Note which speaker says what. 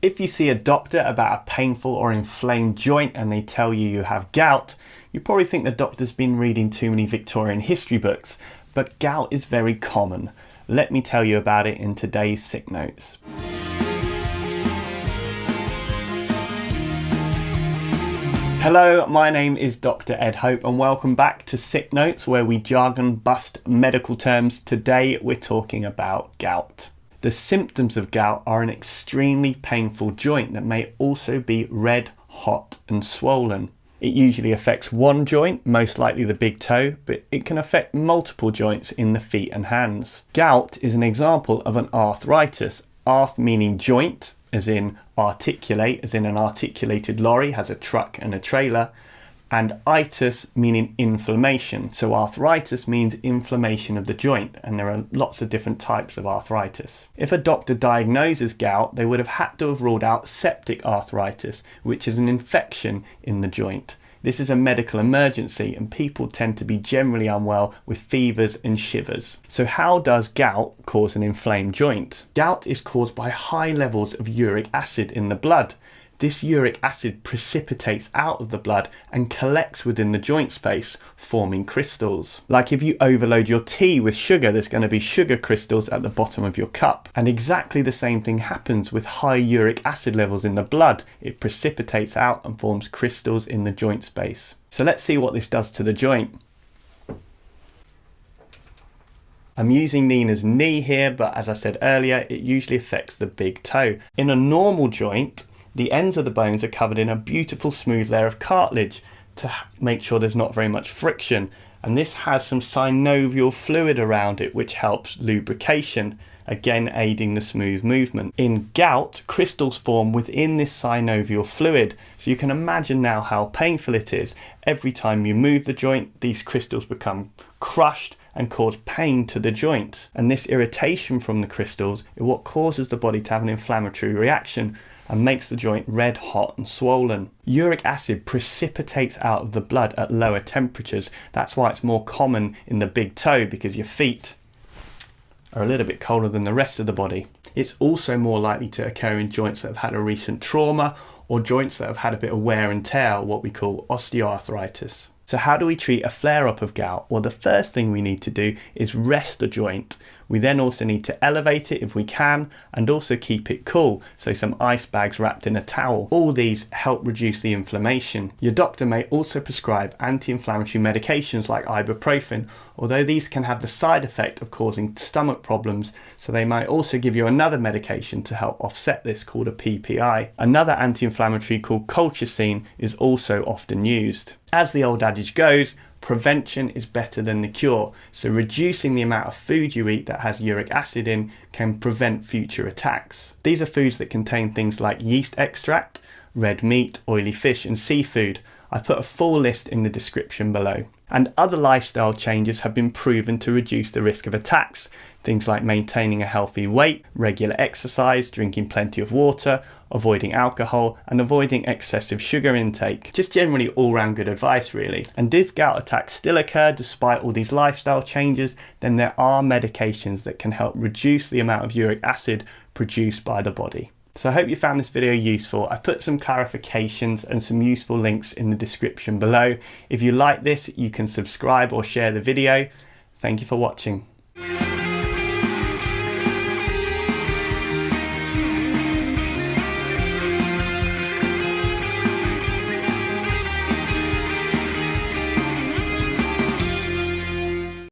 Speaker 1: If you see a doctor about a painful or inflamed joint and they tell you you have gout, you probably think the doctor's been reading too many Victorian history books, but gout is very common. Let me tell you about it in today's Sick Notes. Hello, my name is Dr. Ed Hope and welcome back to Sick Notes, where we jargon bust medical terms. Today we're talking about gout. The symptoms of gout are an extremely painful joint that may also be red, hot and swollen. It usually affects one joint, most likely the big toe, but it can affect multiple joints in the feet and hands. Gout is an example of an arthritis. Arth meaning joint, as in articulate, as in an articulated lorry has a truck and a trailer, and itis meaning inflammation. So arthritis means inflammation of the joint, and there are lots of different types of arthritis. If a doctor diagnoses gout, they would have had to have ruled out septic arthritis, which is an infection in the joint. This is a medical emergency and people tend to be generally unwell with fevers and shivers. So how does gout cause an inflamed joint? Gout is caused by high levels of uric acid in the blood. This uric acid precipitates out of the blood and collects within the joint space, forming crystals. Like if you overload your tea with sugar, there's going to be sugar crystals at the bottom of your cup. And exactly the same thing happens with high uric acid levels in the blood. It precipitates out and forms crystals in the joint space. So let's see what this does to the joint. I'm using Nina's knee here, but as I said earlier, it usually affects the big toe. In a normal joint, the ends of the bones are covered in a beautiful smooth layer of cartilage to make sure there's not very much friction, and this has some synovial fluid around it which helps lubrication, again aiding the smooth movement. In gout, crystals form within this synovial fluid, so you can imagine now how painful it is. Every time you move the joint, these crystals become crushed and cause pain to the joint, and this irritation from the crystals is what causes the body to have an inflammatory reaction and makes the joint red, hot and swollen. Uric acid precipitates out of the blood at lower temperatures. That's why it's more common in the big toe, because your feet are a little bit colder than the rest of the body. It's also more likely to occur in joints that have had a recent trauma or joints that have had a bit of wear and tear, what we call osteoarthritis. So how do we treat a flare-up of gout? Well, the first thing we need to do is rest the joint. We then also need to elevate it if we can, and also keep it cool, so some ice bags wrapped in a towel. All these help reduce the inflammation. Your doctor may also prescribe anti-inflammatory medications like ibuprofen, although these can have the side effect of causing stomach problems, so they might also give you another medication to help offset this called a PPI. Another anti-inflammatory called colchicine is also often used. As the old adage goes, prevention is better than the cure, so reducing the amount of food you eat that has uric acid in can prevent future attacks. These are foods that contain things like yeast extract, red meat, oily fish and seafood. I put a full list in the description below. And other lifestyle changes have been proven to reduce the risk of attacks. Things like maintaining a healthy weight, regular exercise, drinking plenty of water, avoiding alcohol and avoiding excessive sugar intake. Just generally all-round good advice really. And if gout attacks still occur despite all these lifestyle changes, then there are medications that can help reduce the amount of uric acid produced by the body. So I hope you found this video useful. I've put some clarifications and some useful links in the description below. If you like this, you can subscribe or share the video. Thank you for watching.